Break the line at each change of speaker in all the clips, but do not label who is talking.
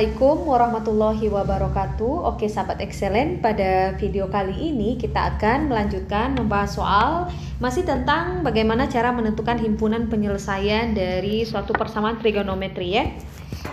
Assalamualaikum warahmatullahi wabarakatuh. Oke sahabat excellent, pada video kali ini kita akan melanjutkan membahas soal masih tentang bagaimana cara menentukan himpunan penyelesaian dari suatu persamaan trigonometri ya.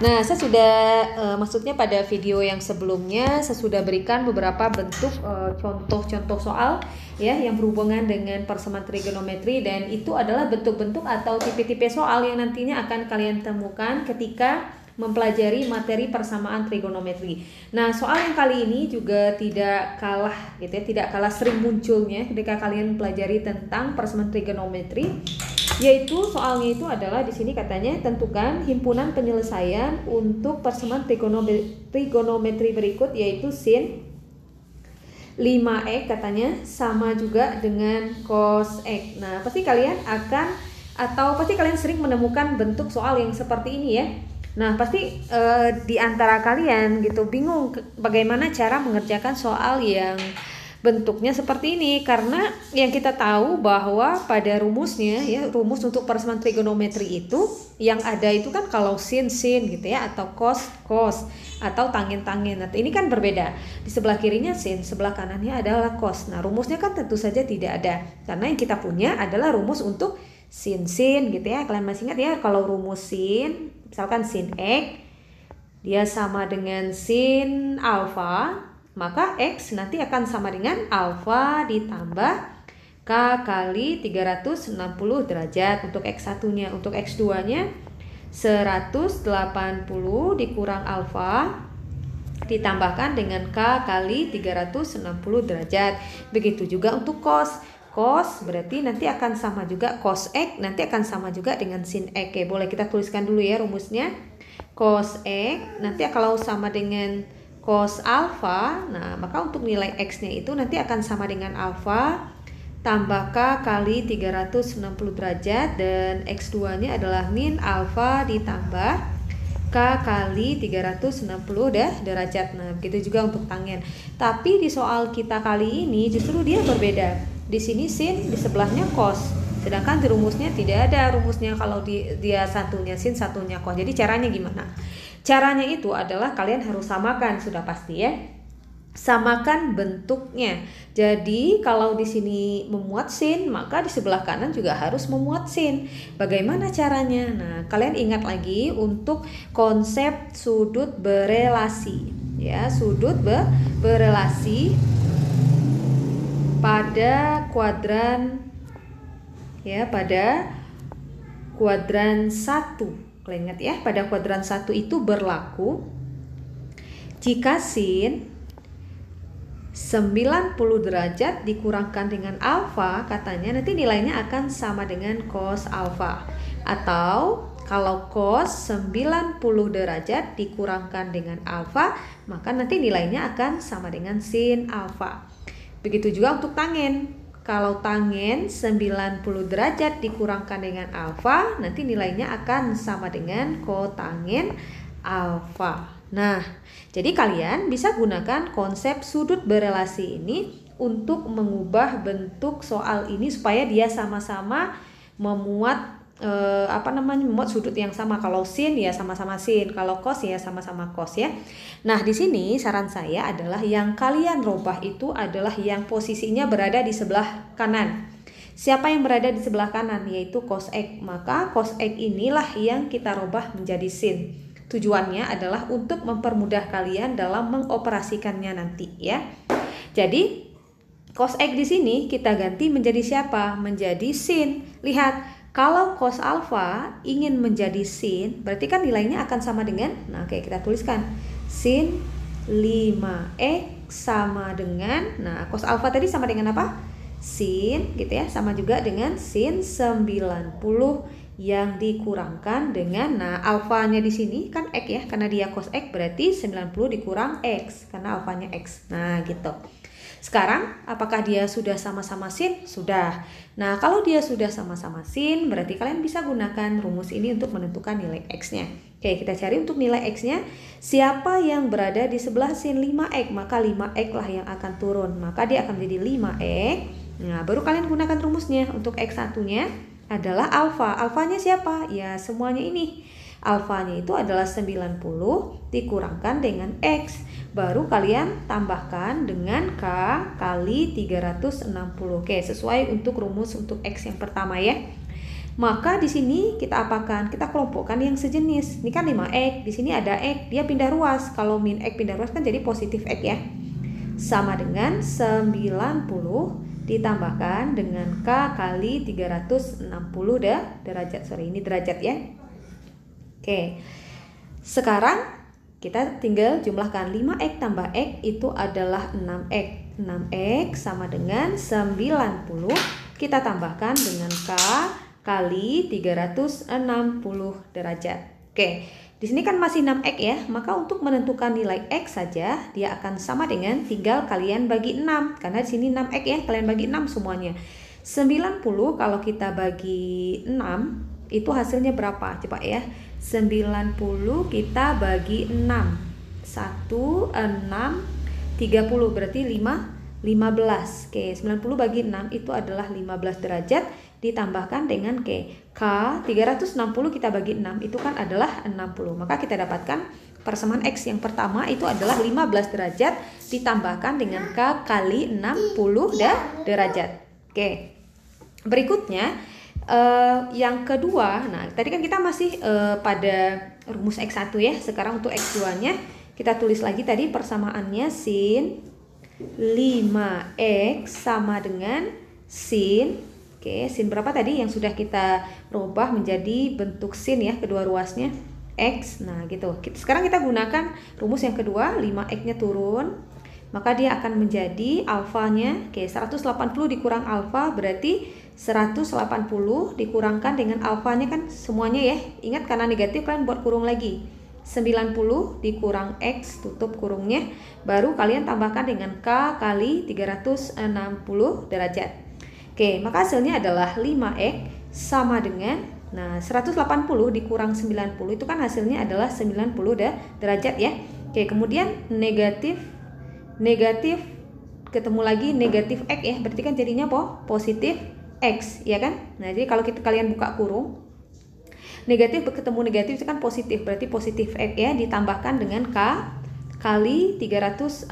Nah, saya sudah maksudnya pada video yang sebelumnya saya sudah berikan beberapa bentuk contoh-contoh soal ya yang berhubungan dengan persamaan trigonometri, dan itu adalah bentuk-bentuk atau tipe-tipe soal yang nantinya akan kalian temukan ketika mempelajari materi persamaan trigonometri. Nah, soal yang kali ini juga tidak kalah gitu ya, tidak kalah sering munculnya ketika kalian mempelajari tentang persamaan trigonometri, yaitu soalnya itu adalah di sini katanya tentukan himpunan penyelesaian untuk persamaan trigonometri berikut, yaitu sin 5x katanya sama juga dengan cos x. Nah, pasti kalian sering menemukan bentuk soal yang seperti ini ya. Nah, pasti di antara kalian gitu bingung bagaimana cara mengerjakan soal yang bentuknya seperti ini, karena yang kita tahu bahwa pada rumusnya ya, rumus untuk persamaan trigonometri itu yang ada itu kan kalau sin gitu ya, atau cos atau tangen. Nah, ini kan berbeda. Di sebelah kirinya sin, sebelah kanannya adalah cos. Nah, rumusnya kan tentu saja tidak ada, karena yang kita punya adalah rumus untuk sin gitu ya. Kalian masih ingat ya, kalau rumus sin misalkan sin x dia sama dengan sin alfa, maka x nanti akan sama dengan alfa ditambah k kali 360 derajat untuk x1 nya. Untuk x2 nya 180 dikurang alfa ditambahkan dengan k kali 360 derajat. Begitu juga untuk cos berarti nanti akan sama juga, cos x nanti akan sama juga dengan sin x. Oke, boleh kita tuliskan dulu ya rumusnya. Cos x nanti kalau sama dengan cos alfa, nah maka untuk nilai x nya itu nanti akan sama dengan alfa tambah k kali 360 derajat, dan x2 nya adalah min alfa ditambah k kali 360 derajat. Nah, begitu juga untuk tangen. Tapi di soal kita kali ini justru dia berbeda. Di sini sin, di sebelahnya cos. Sedangkan di rumusnya tidak ada rumusnya kalau dia satunya sin, satunya cos. Jadi caranya gimana? Caranya itu adalah kalian harus samakan, sudah pasti ya. Samakan bentuknya. Jadi kalau di sini memuat sin, maka di sebelah kanan juga harus memuat sin. Bagaimana caranya? Nah, kalian ingat lagi untuk konsep sudut berelasi ya, sudut berelasi pada kuadran ya, pada kuadran 1. Kalian ingat ya, pada kuadran 1 itu berlaku jika sin 90 derajat dikurangkan dengan alfa, katanya nanti nilainya akan sama dengan cos alfa. Atau kalau cos 90 derajat dikurangkan dengan alfa, maka nanti nilainya akan sama dengan sin alfa. Begitu juga untuk tangen. Kalau tangen 90 derajat dikurangkan dengan alfa, nanti nilainya akan sama dengan kotangen alfa. Nah, jadi kalian bisa gunakan konsep sudut berelasi ini untuk mengubah bentuk soal ini supaya dia sama-sama memuat memuat sudut yang sama. Kalau sin ya sama-sama sin, kalau cos ya sama-sama cos ya. Nah, di sini saran saya adalah yang kalian robah itu adalah yang posisinya berada di sebelah kanan. Siapa yang berada di sebelah kanan? Yaitu cos x. Maka cos x inilah yang kita robah menjadi sin. Tujuannya adalah untuk mempermudah kalian dalam mengoperasikannya nanti ya. Jadi cos x di sini kita ganti menjadi siapa? Menjadi sin. Lihat, kalau cos alfa ingin menjadi sin, berarti kan nilainya akan sama dengan, nah oke, kita tuliskan sin 5x sama dengan, nah cos alfa tadi sama dengan apa? Sin gitu ya, sama juga dengan sin 90 yang dikurangkan dengan, nah alfanya di sini kan x ya, karena dia cos x berarti 90 dikurang x, karena alfanya x. Nah gitu. Sekarang apakah dia sudah sama-sama sin? Sudah. Nah, kalau dia sudah sama-sama sin, berarti kalian bisa gunakan rumus ini untuk menentukan nilai x-nya. Oke, kita cari untuk nilai x-nya. Siapa yang berada di sebelah sin 5x, maka 5x lah yang akan turun. Maka dia akan menjadi 5x. Nah, baru kalian gunakan rumusnya. Untuk x1-nya adalah alfa. Alfanya siapa? Ya, semuanya ini. Alfanya itu adalah 90 dikurangkan dengan X. Baru kalian tambahkan dengan K kali 360. Oke, sesuai untuk rumus untuk X yang pertama ya. Maka di sini kita apakan? Kita kelompokkan yang sejenis. Ini kan 5X, di sini ada X, dia pindah ruas. Kalau min X pindah ruas kan jadi positif X ya. Sama dengan 90 ditambahkan dengan K kali 360 derajat. Sorry, ini derajat ya. Oke. Sekarang kita tinggal jumlahkan 5X tambah X itu adalah 6X. 6X sama dengan 90 kita tambahkan dengan K kali 360 derajat. Oke. Di sini kan masih 6X ya, maka untuk menentukan nilai X saja dia akan sama dengan tinggal kalian bagi 6. Karena di sini 6X ya, kalian bagi 6 semuanya. 90 kalau kita bagi 6 itu hasilnya berapa? Coba ya. 90 kita bagi 6. 1, 6, 30 berarti 15. Oke, 90 bagi 6 itu adalah 15 derajat ditambahkan dengan K 360 kita bagi 6 itu kan adalah 60. Maka kita dapatkan persamaan X yang pertama itu adalah 15 derajat ditambahkan dengan K kali 60 derajat. Oke. Berikutnya yang kedua, nah tadi kan kita masih pada rumus X1 ya. Sekarang untuk X2-nya kita tulis lagi tadi persamaannya sin 5X sama dengan sin. Oke, sin berapa tadi yang sudah kita rubah menjadi bentuk sin ya, kedua ruasnya X. Nah gitu. Sekarang kita gunakan rumus yang kedua, 5X-nya turun. Maka dia akan menjadi alfanya, oke, 180 dikurang alfa berarti 180 dikurangkan dengan alfanya kan semuanya ya. Ingat karena negatif kalian buat kurung lagi. 90 dikurang X tutup kurungnya. Baru kalian tambahkan dengan K kali 360 derajat. Oke, maka hasilnya adalah 5X sama dengan, nah 180 dikurang 90 itu kan hasilnya adalah 90 derajat ya. Oke, kemudian negatif ketemu lagi negatif X ya, berarti kan jadinya positif X ya kan. Nah jadi kalau kalian buka kurung, negatif ketemu negatif itu kan positif, berarti positif X ya ditambahkan dengan K kali 360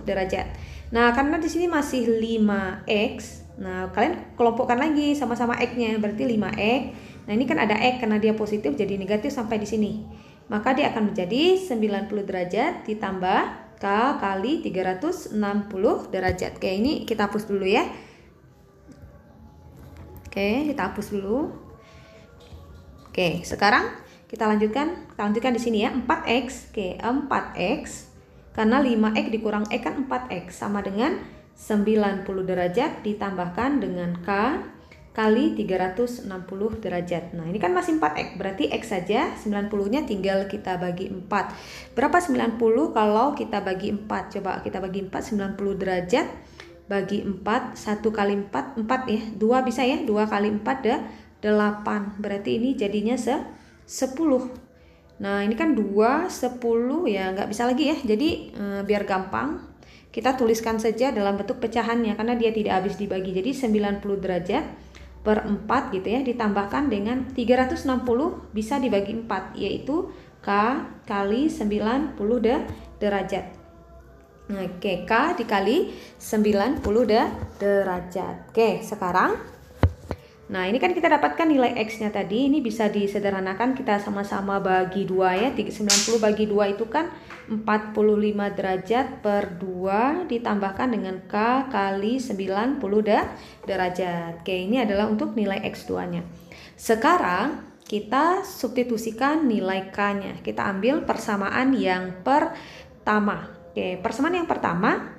derajat. Nah karena di sini masih 5X, nah kalian kelompokkan lagi sama-sama X-nya, berarti 5X. Nah ini kan ada X karena dia positif jadi negatif sampai di sini. Maka dia akan menjadi 90 derajat ditambah K kali 360 derajat. Oke, ini kita hapus dulu ya. Oke, kita hapus dulu. Oke, sekarang kita lanjutkan di sini ya, 4X. Oke, 4X. Karena 5X dikurang X kan 4X sama dengan 90 derajat ditambahkan dengan K kali 360 derajat. Nah ini kan masih 4X, berarti X saja, 90-nya tinggal kita bagi 4. Berapa 90 kalau kita bagi 4? Coba kita bagi 4, 90 derajat bagi 4, 1 kali 4, 4 ya, 2 bisa ya, 2 kali 4 8. Berarti ini jadinya 10. Nah ini kan 2, 10 ya nggak bisa lagi ya, jadi biar gampang kita tuliskan saja dalam bentuk pecahannya karena dia tidak habis dibagi. Jadi 90 derajat per 4 gitu ya ditambahkan dengan 360 bisa dibagi 4 yaitu K kali 90 derajat. Oke, K dikali 90 derajat. Oke, sekarang nah ini kan kita dapatkan nilai X-nya tadi. Ini bisa disederhanakan, kita sama-sama bagi 2 ya. 90 bagi 2 itu kan 45 derajat per 2 ditambahkan dengan K kali 90 derajat. Oke, ini adalah untuk nilai X2-nya. Sekarang kita substitusikan nilai K-nya. Kita ambil persamaan yang pertama. Oke, persamaan yang pertama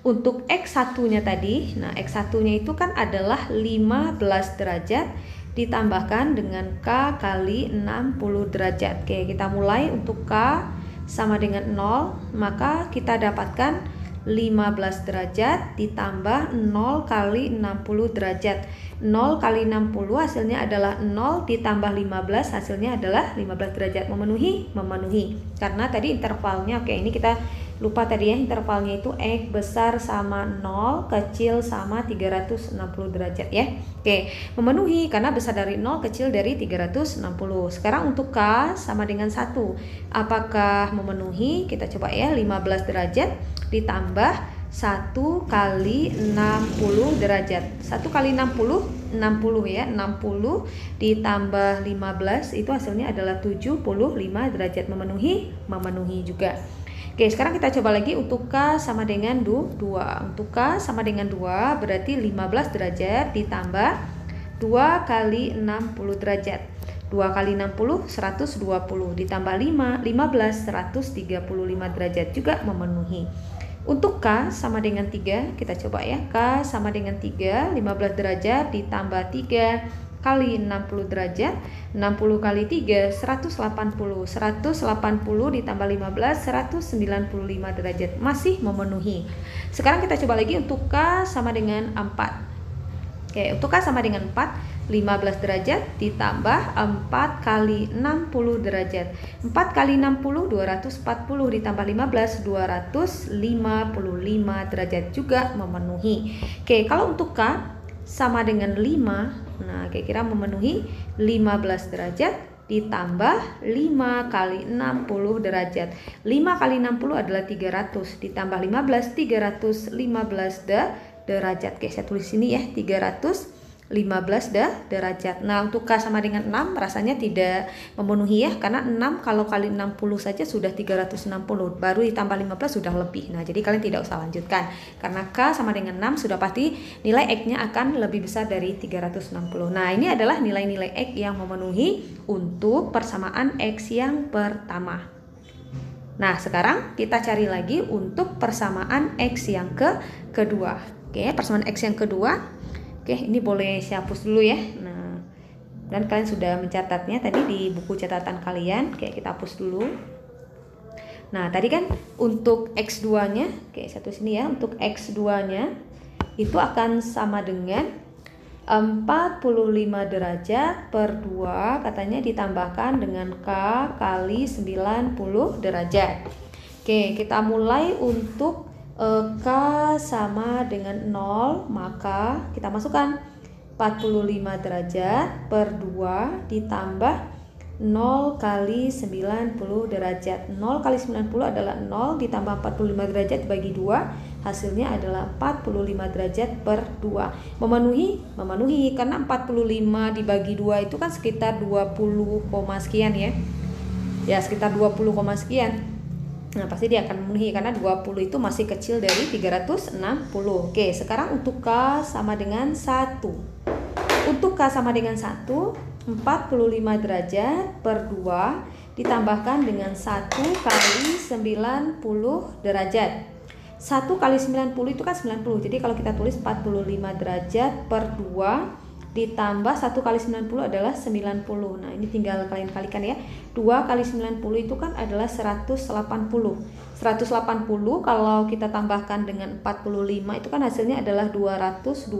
untuk X1-nya tadi, nah X1-nya itu kan adalah 15 derajat ditambahkan dengan K kali 60 derajat. Oke, kita mulai untuk K sama dengan 0, maka kita dapatkan 15 derajat ditambah 0 kali 60 derajat. 0 kali 60 hasilnya adalah 0 ditambah 15 hasilnya adalah 15 derajat. Memenuhi? Memenuhi. Karena tadi intervalnya, oke ini kita lupa tadi ya, intervalnya itu X besar sama 0, kecil sama 360 derajat ya. Oke, memenuhi karena besar dari 0, kecil dari 360. Sekarang untuk K sama dengan 1. Apakah memenuhi? Kita coba ya, 15 derajat ditambah 1 kali 60 derajat. 1 kali 60 ya, 60 ditambah 15 itu hasilnya adalah 75 derajat. Memenuhi? Memenuhi juga. Oke, sekarang kita coba lagi untuk K sama dengan 2. Untuk K sama dengan 2 berarti 15 derajat ditambah 2 kali 60 derajat. 2 kali 60 120 ditambah 15 135 derajat juga memenuhi. Untuk K sama dengan 3, kita coba ya. K sama dengan 3, 15 derajat ditambah 3 kali 60 derajat. 60 kali 3, 180. 180 ditambah 15, 195 derajat. Masih memenuhi. Sekarang kita coba lagi untuk K sama dengan 4. Oke, untuk K sama dengan 4, 15 derajat ditambah 4 kali 60 derajat. 4 kali 60 240 ditambah 15 255 derajat juga memenuhi. Oke, kalau untuk K sama dengan 5, nah kira-kira memenuhi 15 derajat ditambah 5 kali 60 derajat. 5 kali 60 adalah 300 ditambah 15 315 derajat. Oke, saya tulis sini ya, 315 derajat. Nah, untuk K sama dengan 6 rasanya tidak memenuhi ya, karena 6 kalau kali 60 saja sudah 360, baru ditambah 15 sudah lebih. Nah, jadi kalian tidak usah lanjutkan, karena K sama dengan 6 sudah pasti nilai X-nya akan lebih besar dari 360. Nah, ini adalah nilai-nilai X yang memenuhi untuk persamaan X yang pertama. Nah, sekarang kita cari lagi untuk persamaan X yang kedua. Oke, persamaan X yang kedua. Oke, ini boleh saya hapus dulu ya. Nah, dan kalian sudah mencatatnya tadi di buku catatan kalian. Oke, kita hapus dulu. Nah, tadi kan untuk X2-nya, oke, satu sini ya. Untuk X2-nya itu akan sama dengan 45 derajat per 2, katanya ditambahkan dengan K kali 90 derajat. Oke, kita mulai untuk K sama dengan 0, maka kita masukkan 45 derajat per 2 ditambah 0 kali 90 derajat. 0 kali 90 adalah 0 ditambah 45 derajat dibagi 2, hasilnya adalah 45 derajat per 2. Memenuhi? Memenuhi, karena 45 dibagi 2 itu kan sekitar 20, sekian ya. Ya, sekitar 20, sekian. Nah, pasti dia akan memenuhi karena 20 itu masih kecil dari 360. Oke, sekarang untuk K sama dengan 1. Untuk K sama dengan 1, 45 derajat per 2 ditambahkan dengan 1 kali 90 derajat. 1 kali 90 itu kan 90. Jadi kalau kita tulis 45 derajat per 2 ditambah 1 kali 90 adalah 90. Nah, ini tinggal kalian kalikan ya. 2 kali 90 itu kan adalah 180. 180 kalau kita tambahkan dengan 45 itu kan hasilnya adalah 225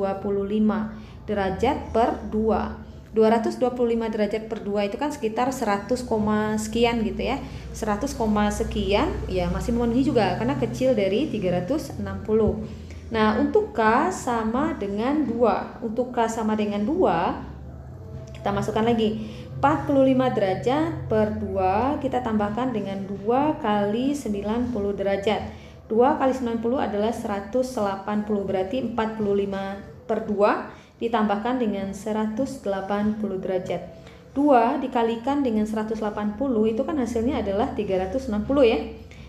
derajat per 2. 225 derajat per 2 itu kan sekitar 100, sekian gitu ya. 100, sekian ya masih memenuhi juga karena kecil dari 360. Nah, untuk K sama dengan 2. Untuk K sama dengan 2, kita masukkan lagi 45 derajat per 2, kita tambahkan dengan 2 kali 90 derajat. 2 kali 90 adalah 180, berarti 45 per 2 ditambahkan dengan 180 derajat. 2 dikalikan dengan 180 itu kan hasilnya adalah 360 ya.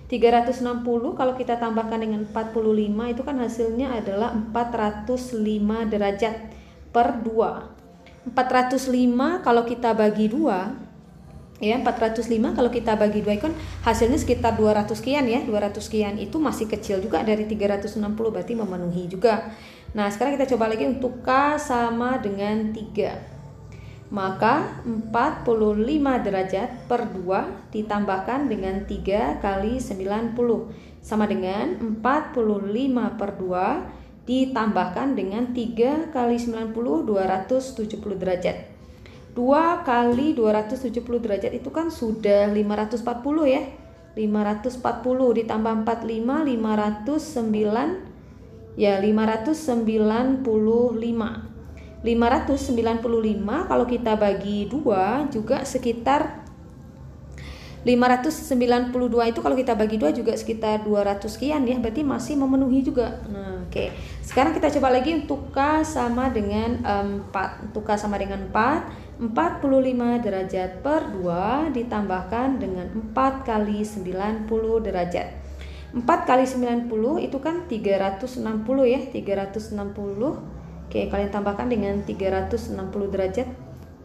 360 kalau kita tambahkan dengan 45 itu kan hasilnya adalah 405 derajat per 2. 405 kalau kita bagi 2 ya, 405 kalau kita bagi 2 itu kan hasilnya sekitar 200 sekian ya. 200 sekian itu masih kecil juga dari 360, berarti memenuhi juga. Nah, sekarang kita coba lagi untuk K sama dengan 3. Maka 45 derajat per 2 ditambahkan dengan 3 kali 90 sama dengan 45 per 2 ditambahkan dengan 3 kali 90, 270 derajat. 2 kali 270 derajat itu kan sudah 540 ya. 540 ditambah 45 509 ya 595 kalau kita bagi 2 juga sekitar 592 itu kalau kita bagi 2 juga sekitar 200 sekian ya, berarti masih memenuhi juga. Nah, oke. Sekarang kita coba lagi untuk K sama dengan 4. Untuk K sama dengan 4, 45 derajat per 2 ditambahkan dengan 4 kali 90 derajat. 4 kali 90 itu kan 360 ya, 360. Oke, kalian tambahkan dengan 360 derajat.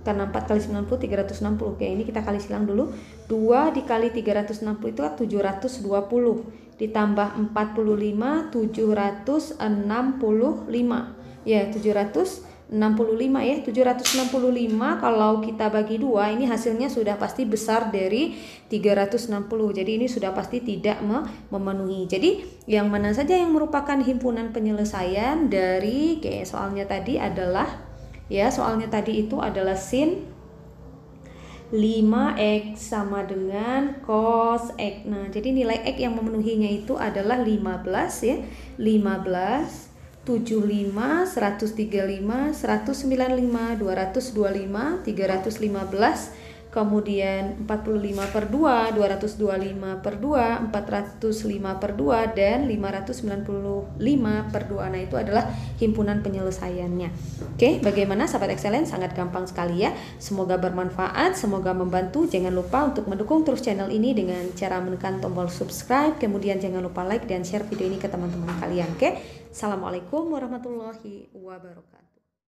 Karena 4 kali 90 360. Oke, ini kita kali silang dulu. 2 dikali 360 itu kan 720. Ditambah 45 765. Ya, 765 ya. 765 kalau kita bagi 2 ini hasilnya sudah pasti besar dari 360. Jadi ini sudah pasti tidak memenuhi. Jadi yang mana saja yang merupakan himpunan penyelesaian dari soalnya tadi adalah soalnya tadi itu adalah sin 5x sama dengan cos x. Nah, jadi nilai x yang memenuhinya itu adalah 15 ya. 15, 75, 135, 195, 225, 315, kemudian 45 per 2, 225 per 2, 405 per 2, dan 595 per 2. Nah, itu adalah himpunan penyelesaiannya. Oke, bagaimana sahabat excellent? Sangat gampang sekali ya. Semoga bermanfaat, semoga membantu. Jangan lupa untuk mendukung terus channel ini dengan cara menekan tombol subscribe. Kemudian jangan lupa like dan share video ini ke teman-teman kalian. Oke, Assalamualaikum warahmatullahi wabarakatuh.